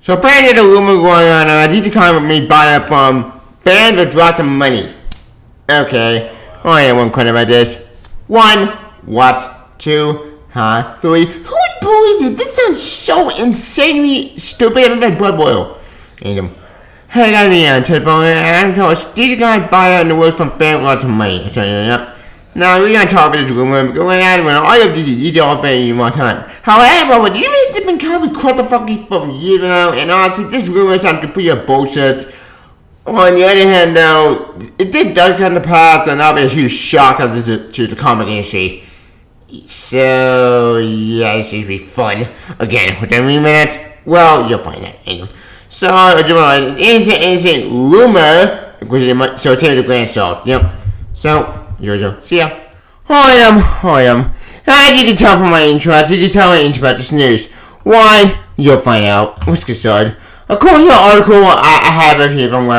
So apparently the rumor going on, DJ Khaled may buy up from bands with lots of money. Okay, I have one question about this. 1, what? 2, huh? 3, who would believe it? This sounds so insanely stupid. I'm like blood boil. Hey, I'm told DJ Khaled buy out in the world from fans with lots of money. So, yep. Now, we're going to talk about this rumor going on when all of DJ all fans in one time. However, even if it's been kind of quite the fucking from years now, and honestly, this rumor sounds complete bullshit. On the other hand, though, it did does come to pass, and that'll be a huge shock to the comic industry. So, yeah, this should be fun. Again, with every minute, well, you'll find out. So, an insane rumor, so it's the grand show. Yep. So, Jojo, see ya. I am. As you can tell from my intro, about this news. Why? You'll find out. Let's get started. According to the article I have it here from,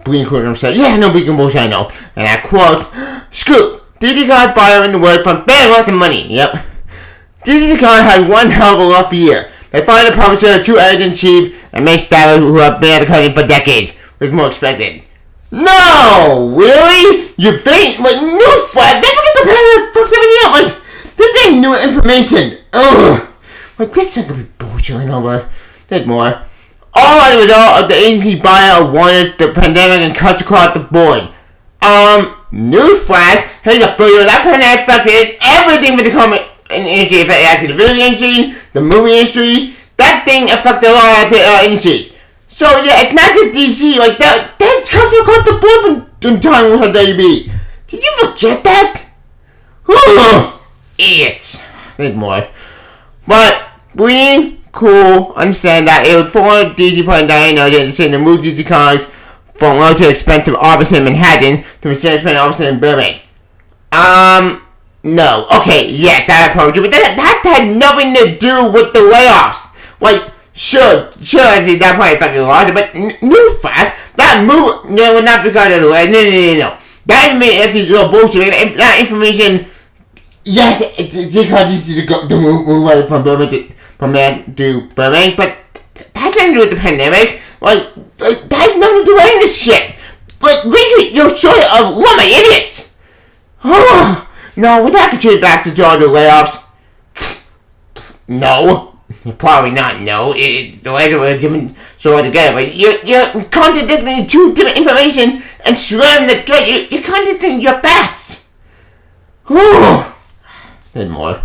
Bleeding Courtroom said, yeah, no bleeding bullshit, I know. And I quote, Scoop, DJ Khaled buyer in the world from bad lots of money. Yep. DJ Khaled had one hell of a rough year. They fired a publisher, 2 editor-in-chief, and Mace Styler, who have been at the company for decades. Was more expected. No! Really? You think? Newsflash? They forget to pay that fucked everything up. This ain't new information. Ugh. This ain't gonna be bullshitting over. There's more. All as a result of the agency buyout wanted the pandemic and cuts across the board. Newsflash, here's a photo that pandemic affected everything with the comic industry. It affected the video industry, the movie industry. That thing affected a lot of the industries. So yeah, it's not just DC, that comes across the board from time with her WB. Did you forget that? Idiots. There's more. But, Bleeding, cool, understand that it was former DC President Diana that decided to move DC Comics from a relatively expensive office in Manhattan to a very expensive office in Burbank. No. Okay, yeah, that I probably do, but that had nothing to do with the layoffs. Sure, I see that probably affected a lot, but newsflash, that move, no, not because of the way, no. That information is real bullshit, that information, yes, it's because you need to move away from Burbank to Burbank, but that has nothing to do with the pandemic, that has nothing to do with any of this shit. Richard, you're sort of, what am I, idiots? No, would that contribute back to Georgia layoffs? No. Probably not, no. The letters were different so altogether, but you're contradicting 2 different information and swearing that you're contradicting your facts. There's more.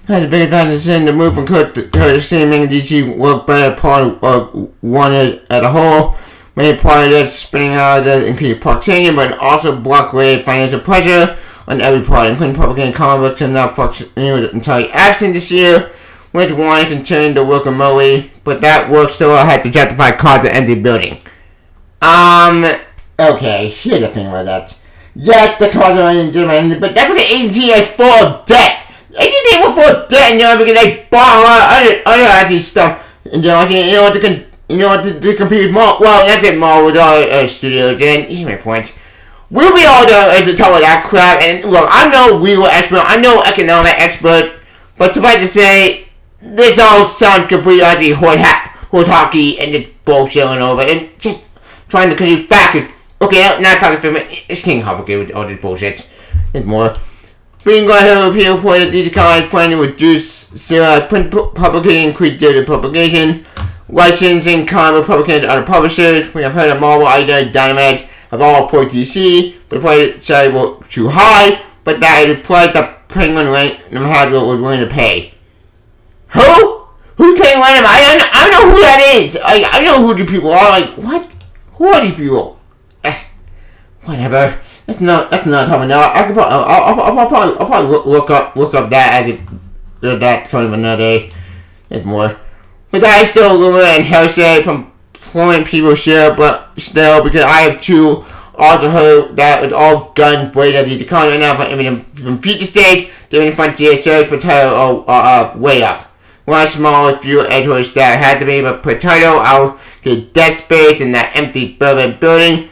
Had a big advantage in the move from Curtis Seeming DC work better part of one as a whole. Many part of that spinning out of the increased proximity, but also block away financial pressure on every part, including Republican comic books and now proximity was entirely absent this year. Which wanted to turn to work remotely, but that work still had to justify cost of empty building. Okay, here's the thing about that. Yes, the cost of empty, but that's because agency is full of debt. Agency was full of debt, because they bought a lot of other IT stuff. And to compete with more. Well, that's it, more with all studios. And here's my point. We'll be all done to talk about that crap. And look, I'm no legal expert, I'm no economic expert, but suffice to say, this all sounds completely horse hockey and just bullshitting over and just trying to continue facts. Okay, not talking for me. It's getting complicated with all this bullshit. There's more. Being going to appeal for the DJ Khaled plan to reduce print publication, increase digital publication, licensing comic publications to other publishers. We have heard of Marvel, Ida, Dynamite have all approached DC, but the price side were too high, but that is the price that Penguin was willing to pay. Who? Who's paying random? I don't know who that is. I know who the people are. What? Who are these people? Whatever. That's not talking now. I'll probably look up that as that kind of another day. There's more. But that is still a rumor and hearsay from prominent people share, but still, because I have 2 also heard that with all gun braided the economy now from future states, during the frontier search for title way up. One smaller few editors that had to be, but per title, I'll get dead space in that empty Burbank building.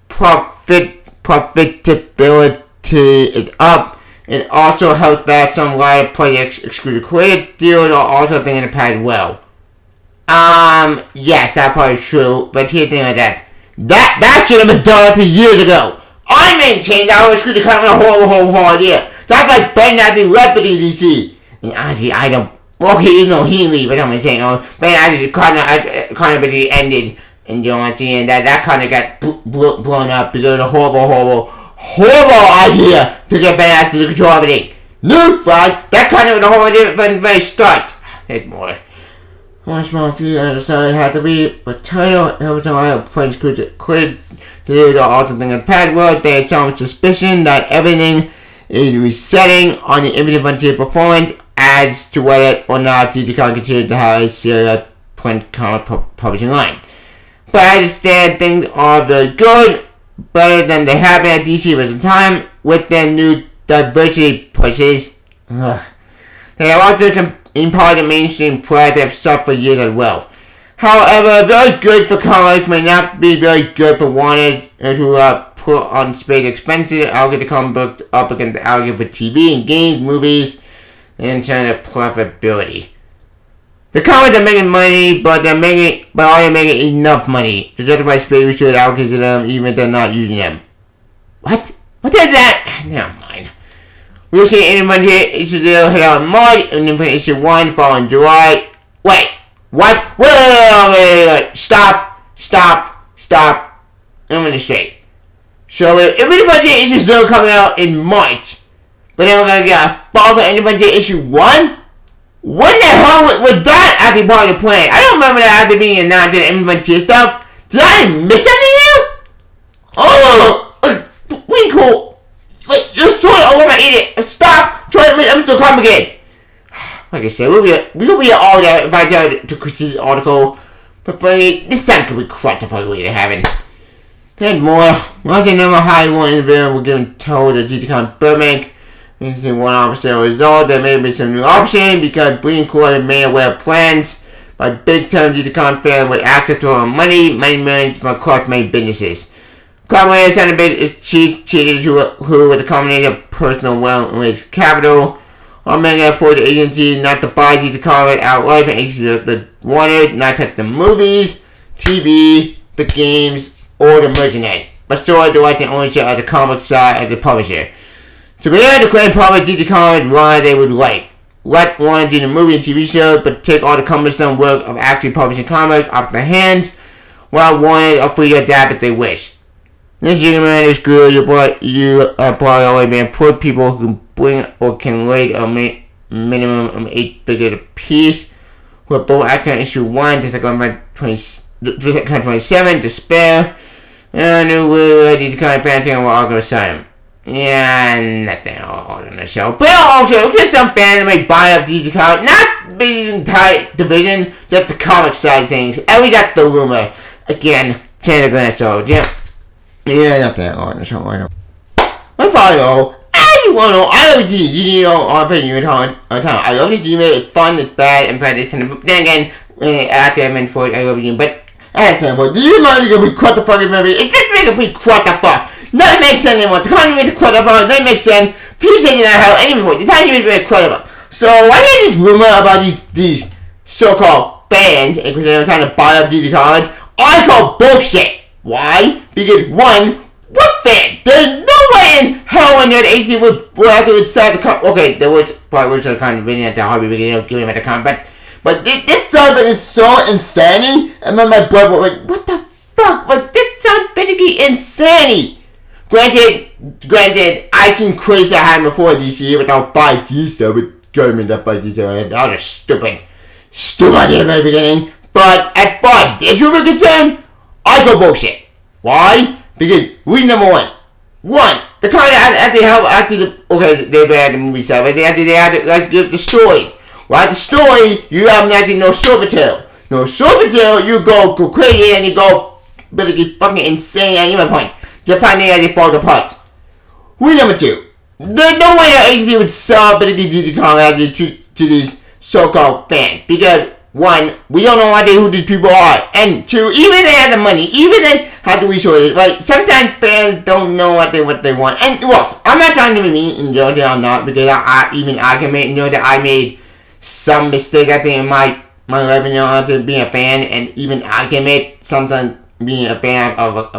Profitability is up. It also helps that some live projects exclusive creative deals are also thinking in the past as well. Yes, that part is true, but here's the thing like that. That should have been done 2 years ago. I maintain that was going to come with a horrible idea. That's like Ben Affleck left the DC. And honestly, I don't. Okay, you know he leave, but I'm saying, Ben Affleck kind of ended, and you know what I'm saying, that kind of got blown up because of the horrible idea to get Ben Affleck to control everything. Newsflash, that kind of the whole idea from the very start. Here's more. One small few understand had to be, but title every time I have friends could do the awesome thing of the past world. They had some suspicion that everything is resetting on the Infinite Frontier performance as to whether or not DC can continue to have a serial print comic publishing line. But I understand things are very good, better than they have been at DC for some time with their new diversity pushes. They have also some in part of the mainstream press that have suffered for years as well. However, very good for comics may not be very good for Warner to put on space expensive argue the comic book up against the argument for TV and games, movies, and terms of profitability. The comics are making money, but are they making enough money to justify space to allocate to them even if they're not using them? What? What is that? Never mind. We'll see Infinite issue 0 hit out in March, and Infinite issue 1 fall in July. Wait, what? Wait. Stop. I'm gonna straight. So if Infinite issue 0 coming out in March, but then we're gonna get a fall for Infinite issue 1? When the hell was that actually part of the plan? I don't remember that after being announced in Infinite stuff. Did I miss something here? We cool. Like, you're so over my idiot. Stop trying to make them so complicated. Like I said, we'll be all that if I try to critique the article. But funny, this time could be crap the fuck way to having. Then more. Once the number high one individual were given told the GTCon Burbank. This is one officer result. There may be some new option because Green Court had made aware of plans by big time GTCon fans with access to our money millions from across many businesses. Corporations and big cheated who with a combination of personal wealth and raised capital are making it for the agency not to buy the comic outright and agency that wanted not touch the movies, TV, the games, or the merchandise, but still direct and ownership of the comic side of the publisher. So be able to claim public DC Comics run they would like. Let Warner do the movie and TV show, but take all the cumbersome work of actually publishing comics off their hands, while Warner are free to adapt if they wish. This gentleman is good. You probably already been poor people who can bring or can rate a minimum of 8 figures apiece. Who are both acting on issue 1 to Second 27, Despair, and new ready to kind of fancy on what Arkham Asylum. Yeah, nothing all on the show. But also, just some fans may buy up DC Comics, not the entire division, just the comic side of things. And we got the rumor. Again, 10 grand so, yeah. Yeah, not that on the show, I know. My father, I love GD, I'm paying you on time. I love this Gmail, it's fun, it's bad, and then again, after I meant for it, I love you, but I had to do you mind if we cut the fucking movie? It's just making me cut the fuck. Nothing makes sense anymore. The time you made the cut the fuck, nothing makes sense. Few things in that hell, anymore. The time you made the cut the fuck. So, I hear this rumor about these so-called fans, because they're trying to buy up DC Comics. I call bullshit. Why? Because one, what fan? There's no way in hell in there the AC would have to decide to come. Okay, there was probably some kind of video at the hobby beginning of giving him at the comment, but this sounded is so insanity. And then my brother was like, what the fuck? Like, this sounds basically insanity. Granted, I seen crazy that happened before this year without 5G stuff with government that 5G stuff. That was stupid idea at the very beginning. But as far as this rumor concerned, I go bullshit. Why? Because reason number one, the kind of actually help they had the movie side, but they had like the stories. Right? The story, you have actually no source material. No source material, you go crazy and you go basically fucking insane at your point. Just finding as they fall apart. Reason number two, there's no way that agency would sell basically DC Comics to these so-called fans. Because one, we don't know who these people are, and two, even they have the money, even they have the resources, right? Sometimes fans don't know what they want. And look, I'm not trying to be mean in Georgia, I'm not, because I can know that I made some mistake I think in my my life, to being a fan, and even I can admit sometimes being a fan of a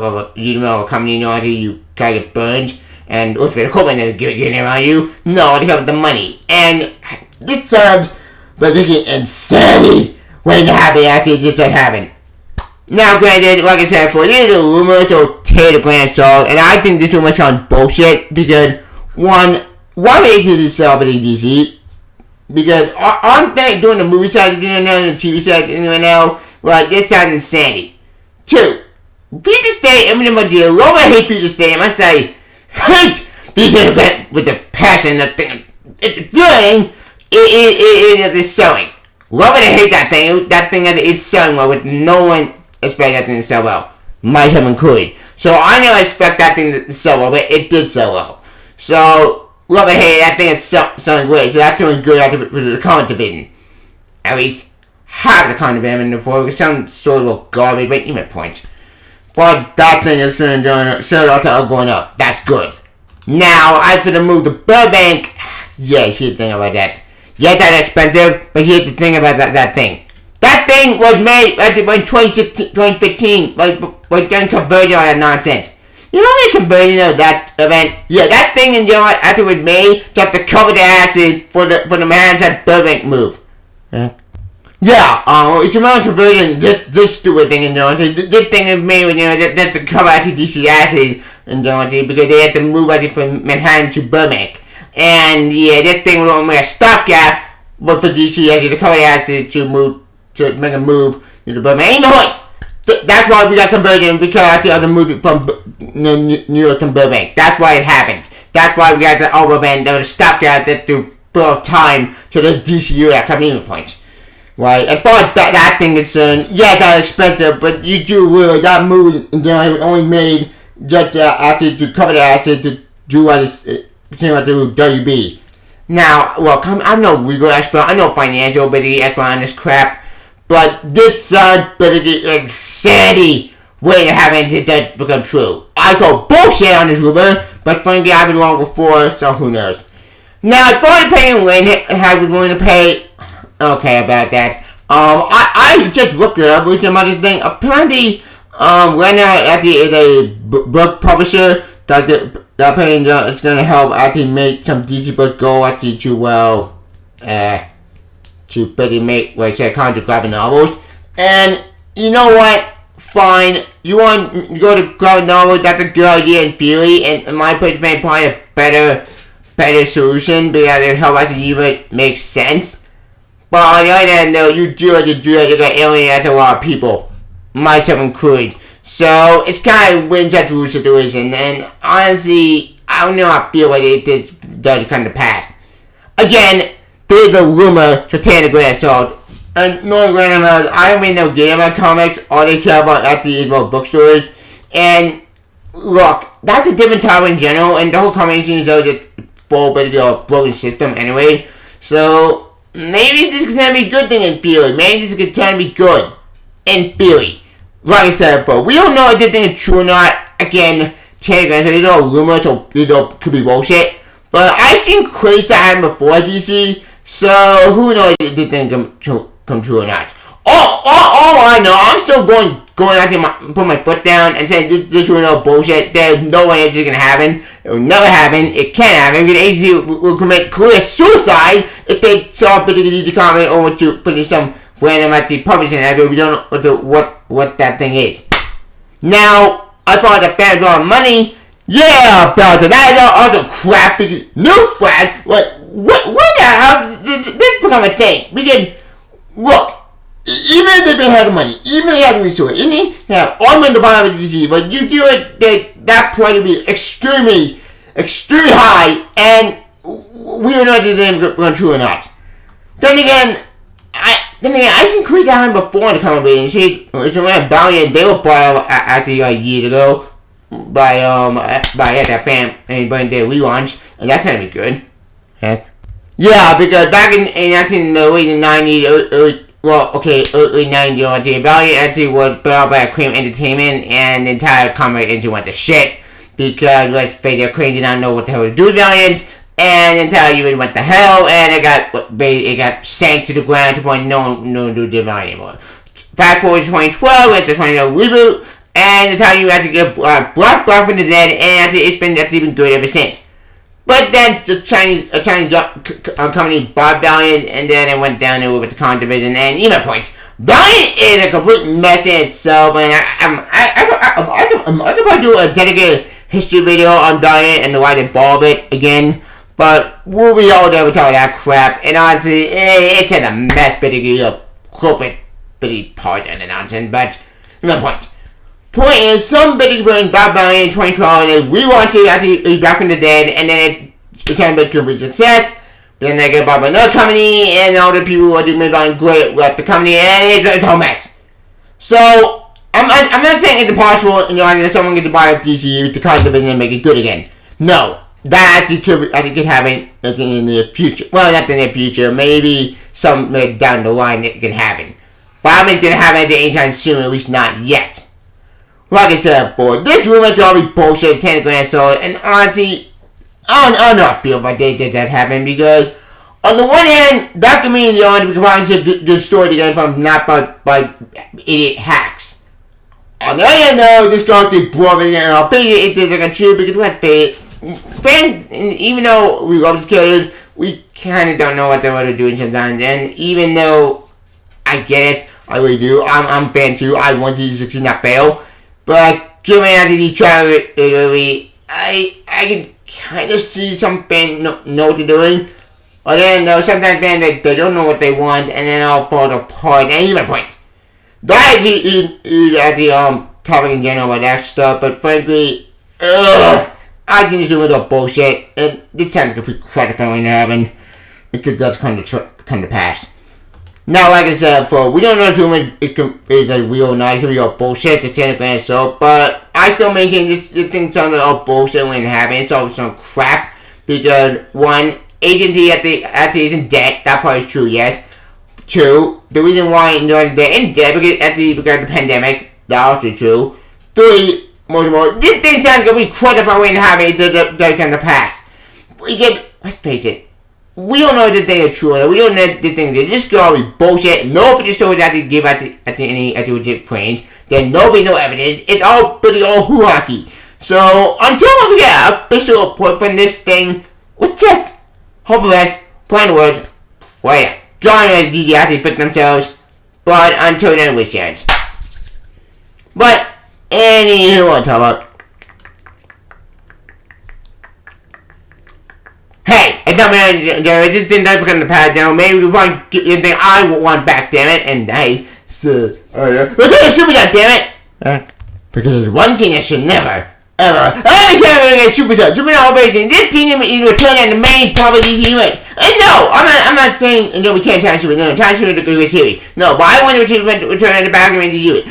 company, you kind of get burned, and what's the equipment they're getting around you? No, they have the money, and this sounds basically insanity waiting to happen after it just happened. Now, granted, like I said before, these are rumors, so take the grain of salt, and I think this rumor sounds bullshit, because, one, why would they celebrity DC? Because aren't they doing the movie side of it now and the TV side right now? Well, this sounds insanity. Two, Future State, a deal. Love I hate Future State. I must say, hate Future State with the passion that thing. It's doing, it is selling. Love it, I hate that thing. That thing is selling well, with no one expect that thing to sell well. Myself included. So I never expect that thing to sell well, but it did sell well. So, love it, hey, that thing is selling great, so that's doing good for the current division. At least half the current division before, because some sort of garbage, but you make points. But that thing is going up. That's good. Now, as for the move to Burbank, yeah, here's the thing about that. Yeah, that's expensive, but here's the thing about that thing. That thing was made in 2015, like done conversion on that nonsense. You know the conversion of that event? Yeah, that thing after it was made, just to cover the asses for the man's at Burbank move. Yeah, it's a man conversion, this stupid thing, this thing is made, just to cover DC asses, because they had to move from Manhattan to Burbank. And yeah, this thing was only a stopgap for DC to cover the asses to make a move to Burbank. Ain't no point! That's why we got converted, because I had to move from New York to Burbank. That's why it happened. That's why we got the overband, the stopgap that to build time to the DCU at convenient points. Right, as far as that thing is concerned, yeah, that's expensive, but you do really, that move, it was only made just after to cover the asset to do what is continue to WB. Now, look, I'm no legal expert, I'm no financial expert on this crap, but this sounds basically insanity waiting to have it become true. I call bullshit on this rumor, but frankly, I've been wrong before, so who knows. Now, as far as paying Wayne and how we're going to pay, okay, about that. I just looked it up with some other thing. Apparently, right now at the book publisher that paying it's gonna help actually make some DC books go actually to basically make graphic novels. And you know what? Fine. You want to go to graphic novels? That's a good idea in theory, and in my opinion, may probably a better solution because it helps actually even make sense. But on the other hand, though, you got alienate a lot of people, myself included. So it's kind of win-win situation, and honestly, I don't know how I feel like it does kind of pass. Again, there's a rumor to take a grain of salt, and no random I don't really know game about comics. All they care about at the Israel bookstores, and look, that's a different topic in general, and the whole comic scene is always a full, but a broken system anyway. So maybe this is going to be a good thing in theory. Maybe this is going to turn to be good in theory. Like I said, but we don't know if this thing is true or not. Again, Telegram, so these are all rumors, so these all could be bullshit. But I've seen crazy that happen before DC, so who knows if this thing come true or not. All I know, I'm still going out there, put my foot down and saying this is no bullshit. There's no way this is gonna happen. It will never happen. It can't happen. Because AZ will commit clear suicide if they saw a particular comment over to putting some random at the publishing after we don't know what that thing is. Now, I thought the fans are money. Yeah, about that is all the crap. New flash. What the hell did this become a thing? Because look. Even if they don't have the money, even if they have the resources, even if they have all the money to buy with DC, but you do it, that price will be extremely high, and we don't know if they're going true or not. Then again, I've seen Chris Allen before in the comic book industry. It's around Valiant, they were bought out actually years ago by that fan, and their relaunch, and that's gonna be good. Heck. Yeah, because back in the late 90s, early 90s, Valiant actually was bought out by Acclaim Entertainment, and the entire comic industry went to shit, because let's face it, Acclaim did not know what the hell to do with Valiant, and then tell you it went to hell, and it got sank to the ground to the point no one do it anymore. Fast forward to 2012, it's the 2012 reboot, and they tell you have to get Black from the Dead, and that's been good ever since. But then a Chinese company bought Valiant, and then it went down there with the con division. And even points, Valiant is a complete mess in itself. And I could probably do a dedicated history video on Valiant and the why they involve it again. But we'll be all there with all that crap. And honestly, it's in a mess, particularly a corporate part of the nonsense. But even points. Point is, some big bring Bob Valiant in 2012 and they relaunched it after he's back from the dead, and then it turned into a complete success. Then they get bought by another company, and all the people who are doing Valiant great left the company, and it's a whole mess. So, I'm not saying it's impossible, that someone can buy up DC to cut division and make it good again. No, that could happen in the near future. Well, not the near future, maybe some down the line it can happen. But I don't think it's going to happen anytime soon, at least not yet. Like I said before, this rumor could all be bullshit, 10 grand sold, and honestly, I don't know how I feel if I did that happen, because on the one hand, that could mean, we can find the story again from not by idiot hacks. On the other hand, though, this goes to brother, and I'll pay it if there's like a true, because we had faith. Even though we love this kid, we kind of don't know what they're doing sometimes, and even though I get it, I really do, I'm a fan too, I want to succeed, not fail. But given after the trial, I can kind of see some fans know what they're doing. But then sometimes fans they don't know what they want, and then I'll fall apart. And even point. That is at the topic in general about that stuff. But frankly, I think this is a little bullshit. And this sounds complete crap if I ain't having. Because that's kind of pass. Now, like I said before, we don't know if it is a real or not. It could be all bullshit, it's 10 grand so, but I still maintain this thing sounded all bullshit when it happened. It's all some crap, because one, AT&T is in debt, that part is true, yes. Two, the reason why they're in debt because of the pandemic, that also true. Three, more, this thing sounds gonna be credible when it happened, that kind of past. Let's face it. We don't know that they are true. We don't know that they're just gonna be bullshit. No official stories have to give at the legit claims. There's no evidence. It's all pretty old hockey. So until we get an official report from this thing, we'll just hopefully plan the words. Well, John and DD have to pick themselves. But until then, we chance. But anywho, what to talk about? Hey, it's not me, this thing does become the past now. Maybe we can find anything I want back, damn it. And hey, so, we're doing a super shot, damn it. Because there's one team that should never, ever, get super shot. Super shot, everything. This team is returning on the main part of the unit. And no, I'm not saying we can't try to super. No, try to super the good series. No, but I want to return on the back of the unit.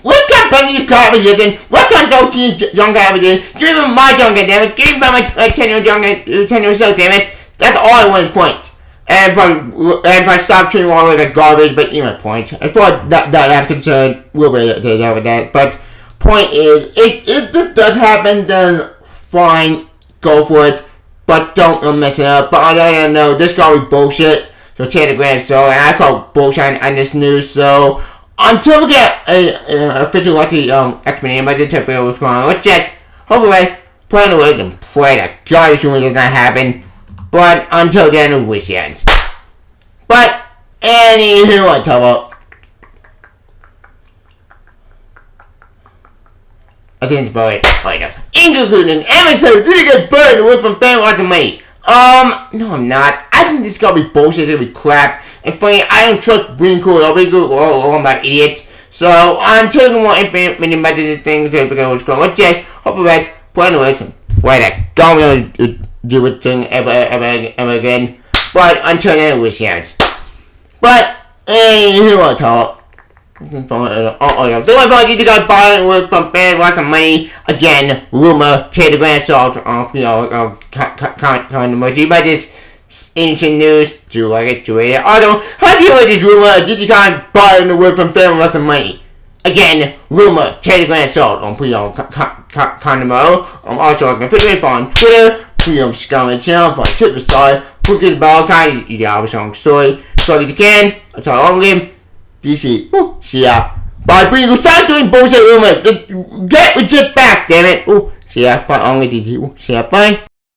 What kind of bunnies garbage is in? What kind of team junk garbage is? Give me my junk, damn it. Give me my 10-year junk, 10-year so, damn it. That's all I want is points. And probably stop treating all of the garbage, but points. As far as that's concerned, we'll be there with that. But point is, if this does happen, then fine, go for it. But don't mess it up. But on the other hand, no, this gotta be bullshit. So 10 grand so, and I call bullshit on this news, so until we get a official explanation about the figure out what's going on, let's just hopefully plan the words and pray that God this rumor does not happen. But until then, we wish ends. But anywho, I talk about. I think it's about it. In conclusion, Amazon didn't get burned away from fan watching money. No, I'm not. I think this is gonna be bullshit. It's gonna be crap. And funny, I don't trust being cool. I'll be good. All my idiots. So I'm telling more information about the thing to figure out what's going on. Let's check. Hopefully, plan the words and pray that don't really do it thing ever again. But until then, we see it. But anywho, I talk. The one part you got following work from bad lots of money again. Rumor, Telegram, salt, controversy by this ancient news. Do like it, do it. Although, have you heard this rumor? Did you kind of buying the word from family lots of money? Again, rumor, Telegram, salt on condomo. Also, I can figure it on Twitter. Freedom scum and channel for trip story. Crooked ball kind, you have a song story. So if you can, I tell all of them. DC, see ya. Bye, bring you start doing bullshit rumor. Get with your back, damn it. See ya, bye, only DC. See ya, bye.